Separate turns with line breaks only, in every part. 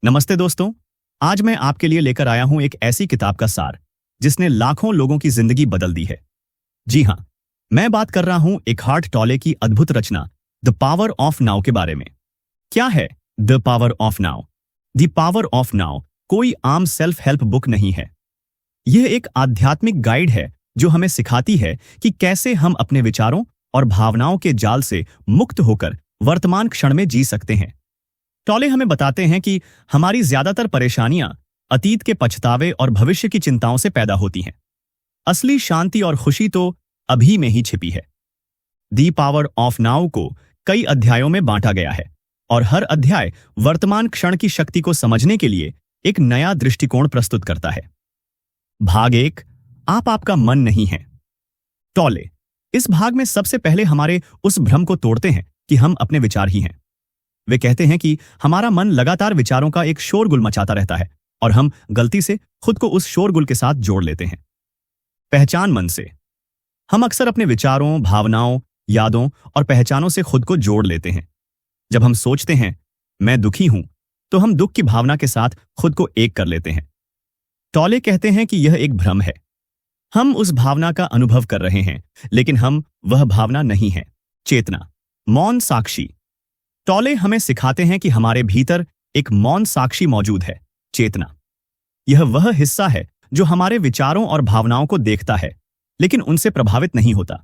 नमस्ते दोस्तों। आज मैं आपके लिए लेकर आया हूं एक ऐसी किताब का सार जिसने लाखों लोगों की जिंदगी बदल दी है। जी हां, मैं बात कर रहा हूं एकहार्ट टॉले की अद्भुत रचना द पावर ऑफ नाउ के बारे में। क्या है the power of now? The power of now कोई आम सेल्फ हेल्प बुक नहीं है। यह एक आध्यात्मिक गाइड है जो हमें सिखाती है कि कैसे हम अपने विचारों और भावनाओं के जाल से मुक्त होकर वर्तमान क्षण में जी सकते हैं। टॉले हमें बताते हैं कि हमारी ज्यादातर परेशानियां अतीत के पछतावे और भविष्य की चिंताओं से पैदा होती हैं। असली शांति और खुशी तो अभी में ही छिपी है। दी पावर ऑफ नाउ को कई अध्यायों में बांटा गया है और हर अध्याय वर्तमान क्षण की शक्ति को समझने के लिए एक नया दृष्टिकोण प्रस्तुत करता है। भाग 1, आप आपका मन नहीं है। टॉले इस भाग में सबसे पहले हमारे उस भ्रम को तोड़ते हैं कि हम अपने विचार ही हैं। वे कहते हैं कि हमारा मन लगातार विचारों का एक शोरगुल मचाता रहता है और हम गलती से खुद को उस शोरगुल के साथ जोड़ लेते हैं। पहचान मन से। हम अक्सर अपने विचारों, भावनाओं, यादों और पहचानों से खुद को जोड़ लेते हैं। जब हम सोचते हैं मैं दुखी हूं, तो हम दुख की भावना के साथ खुद को एक कर लेते हैं। टॉले कहते हैं कि यह एक भ्रम है। हम उस भावना का अनुभव कर रहे हैं, लेकिन हम वह भावना नहीं है। चेतना, मौन साक्षी। टॉले हमें सिखाते हैं कि हमारे भीतर एक मौन साक्षी मौजूद है, चेतना। यह वह हिस्सा है जो हमारे विचारों और भावनाओं को देखता है, लेकिन उनसे प्रभावित नहीं होता।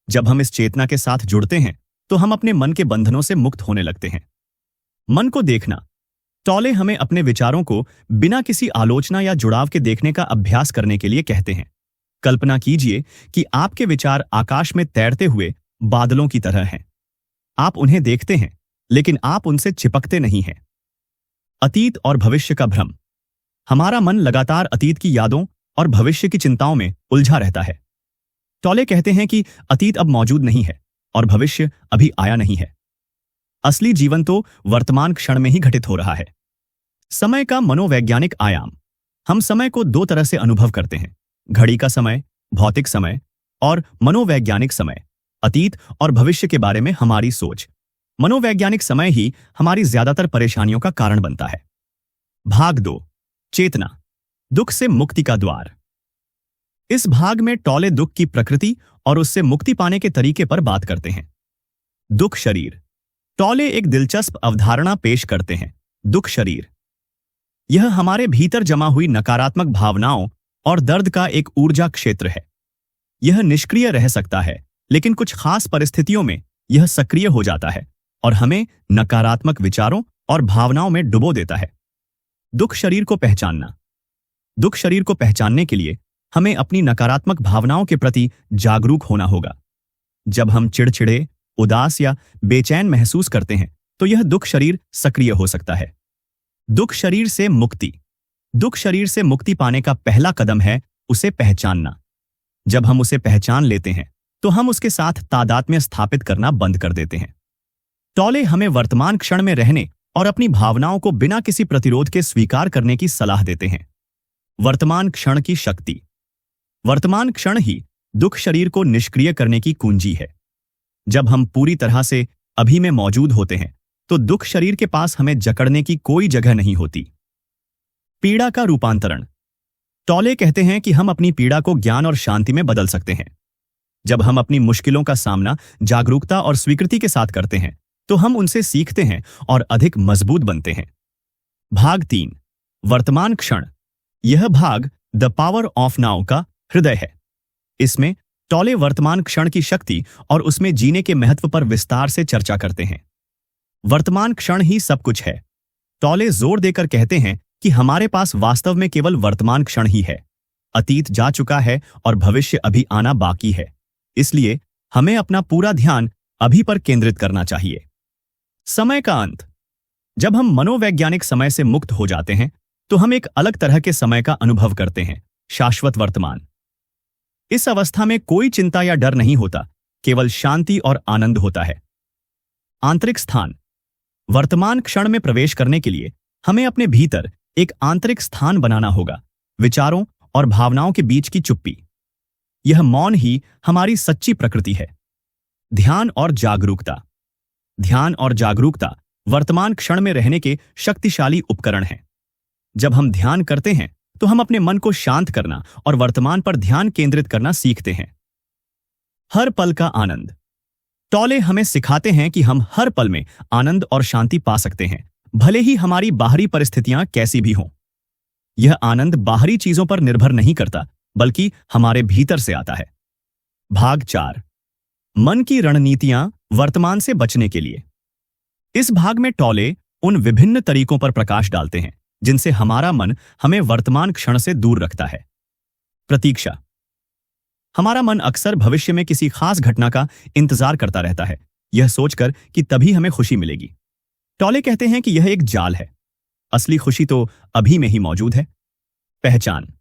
जब हम इस चेतना के साथ जुड़ते हैं, तो हम अपने मन के बंधनों से मुक्त होने लगते हैं। मन को देखना। टॉले हमें अपने विचारों को बिना किसी आलोचना या जुड़ाव के देखने का अभ्यास करने के लिए कहते हैं। कल्पना कीजिए कि आपके विचार आकाश में तैरते हुए बादलों की तरह हैं। आप उन्हें देखते हैं, लेकिन आप उनसे चिपकते नहीं हैं। अतीत और भविष्य का भ्रम। हमारा मन लगातार अतीत की यादों और भविष्य की चिंताओं में उलझा रहता है। टॉले कहते हैं कि अतीत अब मौजूद नहीं है और भविष्य अभी आया नहीं है। असली जीवन तो वर्तमान क्षण में ही घटित हो रहा है। समय का मनोवैज्ञानिक आयाम। हम समय को दो तरह से अनुभव करते हैं: घड़ी का समय, भौतिक समय, और मनोवैज्ञानिक समय, अतीत और भविष्य के बारे में हमारी सोच। मनोवैज्ञानिक समय ही हमारी ज्यादातर परेशानियों का कारण बनता है। भाग 2, चेतना, दुख से मुक्ति का द्वार। इस भाग में टॉले दुख की प्रकृति और उससे मुक्ति पाने के तरीके पर बात करते हैं। दुख शरीर। टॉले एक दिलचस्प अवधारणा पेश करते हैं, दुख शरीर। यह हमारे भीतर जमा हुई नकारात्मक भावनाओं और दर्द का एक ऊर्जा क्षेत्र है। यह निष्क्रिय रह सकता है, लेकिन कुछ खास परिस्थितियों में यह सक्रिय हो जाता है और हमें नकारात्मक विचारों और भावनाओं में डुबो देता है। दुख शरीर को पहचानना। दुख शरीर को पहचानने के लिए हमें अपनी नकारात्मक भावनाओं के प्रति जागरूक होना होगा। जब हम चिड़चिड़े, उदास या बेचैन महसूस करते हैं, तो यह दुख शरीर सक्रिय हो सकता है। दुख शरीर से मुक्ति। दुख शरीर से मुक्ति पाने का पहला कदम है उसे पहचानना। जब हम उसे पहचान लेते हैं, तो हम उसके साथ तादात्म्य स्थापित करना बंद कर देते हैं। टॉले हमें वर्तमान क्षण में रहने और अपनी भावनाओं को बिना किसी प्रतिरोध के स्वीकार करने की सलाह देते हैं। वर्तमान क्षण की शक्ति। वर्तमान क्षण ही दुख शरीर को निष्क्रिय करने की कुंजी है। जब हम पूरी तरह से अभी में मौजूद होते हैं, तो दुख शरीर के पास हमें जकड़ने की कोई जगह नहीं होती। पीड़ा का रूपांतरण। टॉले कहते हैं कि हम अपनी पीड़ा को ज्ञान और शांति में बदल सकते हैं। जब हम अपनी मुश्किलों का सामना जागरूकता और स्वीकृति के साथ करते हैं, तो हम उनसे सीखते हैं और अधिक मजबूत बनते हैं। भाग 3, वर्तमान क्षण। यह भाग द पावर ऑफ नाउ का हृदय है। इसमें टॉले वर्तमान क्षण की शक्ति और उसमें जीने के महत्व पर विस्तार से चर्चा करते हैं। वर्तमान क्षण ही सब कुछ है। टॉले जोर देकर कहते हैं कि हमारे पास वास्तव में केवल वर्तमान क्षण ही है। अतीत जा चुका है और भविष्य अभी आना बाकी है। इसलिए हमें अपना पूरा ध्यान अभी पर केंद्रित करना चाहिए। समय का अंत। जब हम मनोवैज्ञानिक समय से मुक्त हो जाते हैं, तो हम एक अलग तरह के समय का अनुभव करते हैं, शाश्वत वर्तमान। इस अवस्था में कोई चिंता या डर नहीं होता, केवल शांति और आनंद होता है। आंतरिक स्थान। वर्तमान क्षण में प्रवेश करने के लिए हमें अपने भीतर एक आंतरिक स्थान बनाना होगा, विचारों और भावनाओं के बीच की चुप्पी। यह मौन ही हमारी सच्ची प्रकृति है। ध्यान और जागरूकता। ध्यान और जागरूकता वर्तमान क्षण में रहने के शक्तिशाली उपकरण हैं। जब हम ध्यान करते हैं तो हम अपने मन को शांत करना और वर्तमान पर ध्यान केंद्रित करना सीखते हैं। हर पल का आनंद। टॉले हमें सिखाते हैं कि हम हर पल में आनंद और शांति पा सकते हैं, भले ही हमारी बाहरी परिस्थितियां कैसी भी हों। यह आनंद बाहरी चीजों पर निर्भर नहीं करता, बल्कि हमारे भीतर से आता है। भाग 4, मन की रणनीतियां वर्तमान से बचने के लिए। इस भाग में टॉले उन विभिन्न तरीकों पर प्रकाश डालते हैं जिनसे हमारा मन हमें वर्तमान क्षण से दूर रखता है। प्रतीक्षा। हमारा मन अक्सर भविष्य में किसी खास घटना का इंतजार करता रहता है, यह सोचकर कि तभी हमें खुशी मिलेगी। टॉले कहते हैं कि यह एक जाल है, असली खुशी तो अभी में ही मौजूद है। पहचान।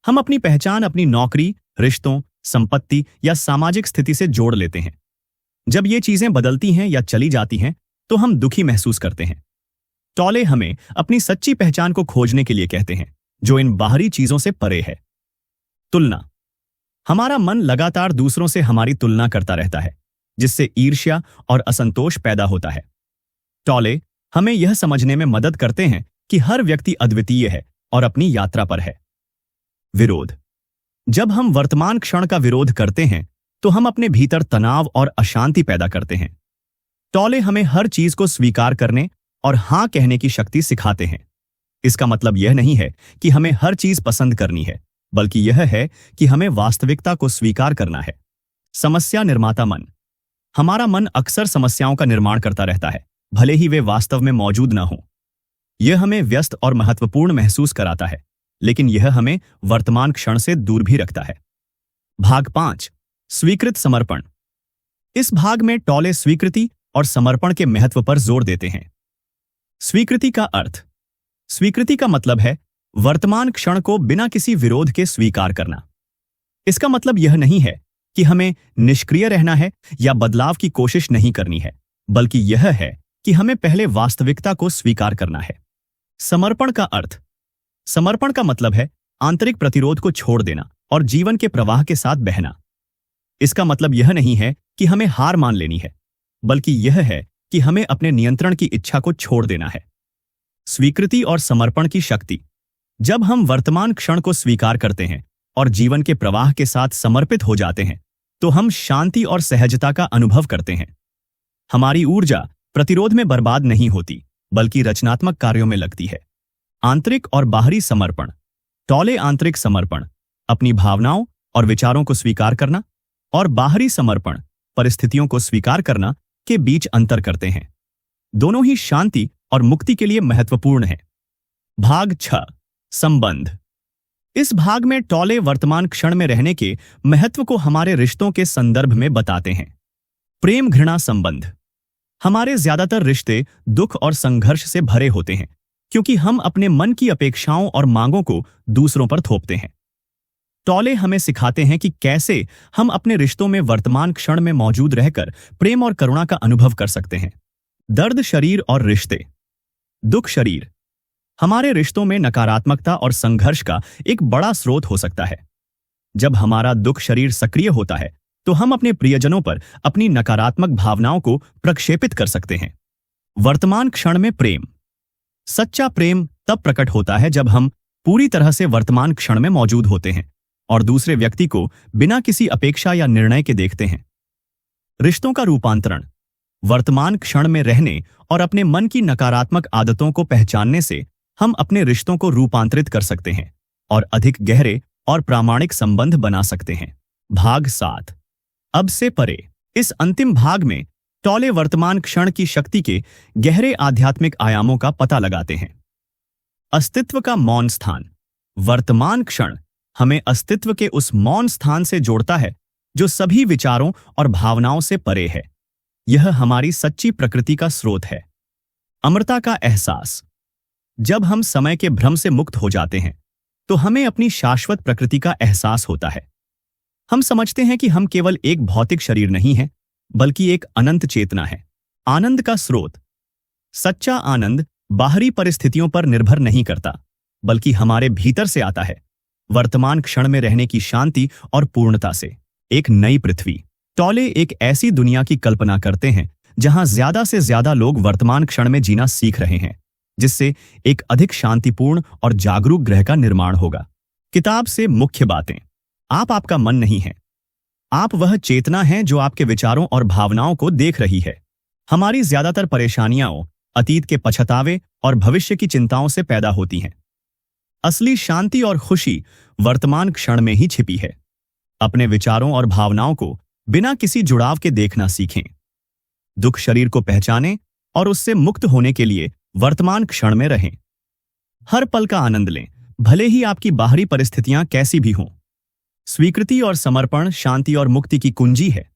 हम अपनी पहचान अपनी नौकरी, रिश्तों, संपत्ति या सामाजिक स्थिति से जोड़ लेते हैं। जब ये चीजें बदलती हैं या चली जाती हैं तो हम दुखी महसूस करते हैं। टॉले हमें अपनी सच्ची पहचान को खोजने के लिए कहते हैं, जो इन बाहरी चीजों से परे है। तुलना। हमारा मन लगातार दूसरों से हमारी तुलना करता रहता है, जिससे ईर्ष्या और असंतोष पैदा होता है। टॉले हमें यह समझने में मदद करते हैं कि हर व्यक्ति अद्वितीय है और अपनी यात्रा पर है। विरोध। जब हम वर्तमान क्षण का विरोध करते हैं तो हम अपने भीतर तनाव और अशांति पैदा करते हैं। टॉले हमें हर चीज को स्वीकार करने और हां कहने की शक्ति सिखाते हैं। इसका मतलब यह नहीं है कि हमें हर चीज पसंद करनी है, बल्कि यह है कि हमें वास्तविकता को स्वीकार करना है। समस्या निर्माता मन। हमारा मन अक्सर समस्याओं का निर्माण करता रहता है, भले ही वे वास्तव में मौजूद न हों। यह हमें व्यस्त और महत्वपूर्ण महसूस कराता है, लेकिन यह हमें वर्तमान क्षण से दूर भी रखता है। भाग 5, स्वीकृत समर्पण। इस भाग में टॉले स्वीकृति और समर्पण के महत्व पर जोर देते हैं। स्वीकृति का अर्थ। स्वीकृति का मतलब है वर्तमान क्षण को बिना किसी विरोध के स्वीकार करना। इसका मतलब यह नहीं है कि हमें निष्क्रिय रहना है या बदलाव की कोशिश नहीं करनी है, बल्कि यह है कि हमें पहले वास्तविकता को स्वीकार करना है। समर्पण का अर्थ। समर्पण का मतलब है आंतरिक प्रतिरोध को छोड़ देना और जीवन के प्रवाह के साथ बहना। इसका मतलब यह नहीं है कि हमें हार मान लेनी है, बल्कि यह है कि हमें अपने नियंत्रण की इच्छा को छोड़ देना है। स्वीकृति और समर्पण की शक्ति। जब हम वर्तमान क्षण को स्वीकार करते हैं और जीवन के प्रवाह के साथ समर्पित हो जाते हैं, तो हम शांति और सहजता का अनुभव करते हैं। हमारी ऊर्जा प्रतिरोध में बर्बाद नहीं होती, बल्कि रचनात्मक कार्यों में लगती है। आंतरिक और बाहरी समर्पण। टॉले आंतरिक समर्पण, अपनी भावनाओं और विचारों को स्वीकार करना, और बाहरी समर्पण, परिस्थितियों को स्वीकार करना, के बीच अंतर करते हैं। दोनों ही शांति और मुक्ति के लिए महत्वपूर्ण है। भाग 6, संबंध। इस भाग में टॉले वर्तमान क्षण में रहने के महत्व को हमारे रिश्तों के संदर्भ में बताते हैं। प्रेम घृणा संबंध। हमारे ज्यादातर रिश्ते दुख और संघर्ष से भरे होते हैं, क्योंकि हम अपने मन की अपेक्षाओं और मांगों को दूसरों पर थोपते हैं। टॉले हमें सिखाते हैं कि कैसे हम अपने रिश्तों में वर्तमान क्षण में मौजूद रहकर प्रेम और करुणा का अनुभव कर सकते हैं। दर्द शरीर और रिश्ते। दुख शरीर। हमारे रिश्तों में नकारात्मकता और संघर्ष का एक बड़ा स्रोत हो सकता है। जब हमारा दुख शरीर सक्रिय होता है तो हम अपने प्रियजनों पर अपनी नकारात्मक भावनाओं को प्रक्षेपित कर सकते हैं। वर्तमान क्षण में प्रेम। सच्चा प्रेम तब प्रकट होता है जब हम पूरी तरह से वर्तमान क्षण में मौजूद होते हैं और दूसरे व्यक्ति को बिना किसी अपेक्षा या निर्णय के देखते हैं। रिश्तों का रूपांतरण। वर्तमान क्षण में रहने और अपने मन की नकारात्मक आदतों को पहचानने से हम अपने रिश्तों को रूपांतरित कर सकते हैं और अधिक गहरे और प्रामाणिक संबंध बना सकते हैं। भाग 7, अब से परे। इस अंतिम भाग में टॉले वर्तमान क्षण की शक्ति के गहरे आध्यात्मिक आयामों का पता लगाते हैं। अस्तित्व का मौन स्थान। वर्तमान क्षण हमें अस्तित्व के उस मौन स्थान से जोड़ता है जो सभी विचारों और भावनाओं से परे है। यह हमारी सच्ची प्रकृति का स्रोत है। अमरता का एहसास। जब हम समय के भ्रम से मुक्त हो जाते हैं तो हमें अपनी शाश्वत प्रकृति का एहसास होता है। हम समझते हैं कि हम केवल एक भौतिक शरीर नहीं हैं, बल्कि एक अनंत चेतना है। आनंद का स्रोत। सच्चा आनंद बाहरी परिस्थितियों पर निर्भर नहीं करता, बल्कि हमारे भीतर से आता है। वर्तमान क्षण में रहने की शांति और पूर्णता से। एक नई पृथ्वी। टॉले एक ऐसी दुनिया की कल्पना करते हैं जहां ज्यादा से ज्यादा लोग वर्तमान क्षण में जीना सीख रहे हैं, जिससे एक अधिक शांतिपूर्ण और जागरूक ग्रह का निर्माण होगा। किताब से मुख्य बातें। आप आपका मन नहीं है। आप वह चेतना हैं जो आपके विचारों और भावनाओं को देख रही है। हमारी ज्यादातर परेशानियां अतीत के पछतावे और भविष्य की चिंताओं से पैदा होती हैं। असली शांति और खुशी वर्तमान क्षण में ही छिपी है। अपने विचारों और भावनाओं को बिना किसी जुड़ाव के देखना सीखें। दुख शरीर को पहचानें और उससे मुक्त होने के लिए वर्तमान क्षण में रहें। हर पल का आनंद लें, भले ही आपकी बाहरी परिस्थितियां कैसी भी हों। स्वीकृति और समर्पण शांति और मुक्ति की कुंजी है।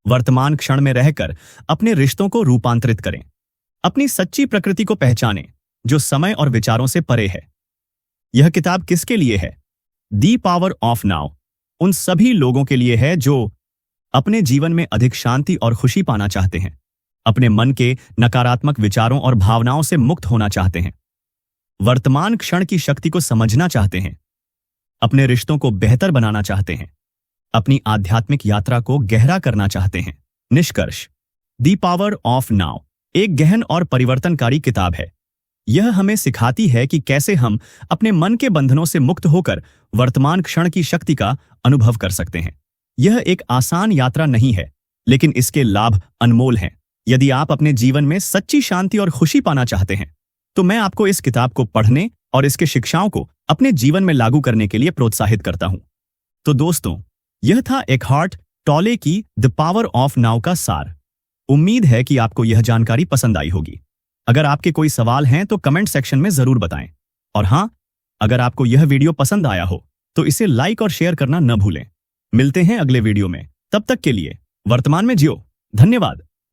वर्तमान क्षण में रहकर अपने रिश्तों को रूपांतरित करें। अपनी सच्ची प्रकृति को पहचानें, जो समय और विचारों से परे है। यह किताब किसके लिए है? द पावर ऑफ नाउ उन सभी लोगों के लिए है जो अपने जीवन में अधिक शांति और खुशी पाना चाहते हैं, अपने मन के नकारात्मक विचारों और भावनाओं से मुक्त होना चाहते हैं, वर्तमान क्षण की शक्ति को समझना चाहते हैं, अपने रिश्तों को बेहतर बनाना चाहते हैं, अपनी आध्यात्मिक यात्रा को गहरा करना चाहते हैं। निष्कर्ष, द पावर ऑफ नाउ एक गहन और परिवर्तनकारी किताब है। यह हमें सिखाती है कि कैसे हम अपने मन के बंधनों से मुक्त होकर वर्तमान क्षण की शक्ति का अनुभव कर सकते हैं। यह एक आसान यात्रा नहीं है, लेकिन इसके लाभ अनमोल हैं। यदि आप अपने जीवन में सच्ची शांति और खुशी पाना चाहते हैं, तो मैं आपको इस किताब को पढ़ने और इसके शिक्षाओं को अपने जीवन में लागू करने के लिए प्रोत्साहित करता हूं। तो दोस्तों, यह था एकहार्ट टॉले की द पावर ऑफ नाउ का सार। उम्मीद है कि आपको यह जानकारी पसंद आई होगी। अगर आपके कोई सवाल हैं तो कमेंट सेक्शन में जरूर बताएं। और हां, अगर आपको यह वीडियो पसंद आया हो तो इसे लाइक और शेयर करना न भूलें। मिलते हैं अगले वीडियो में। तब तक के लिए वर्तमान में जियो। धन्यवाद।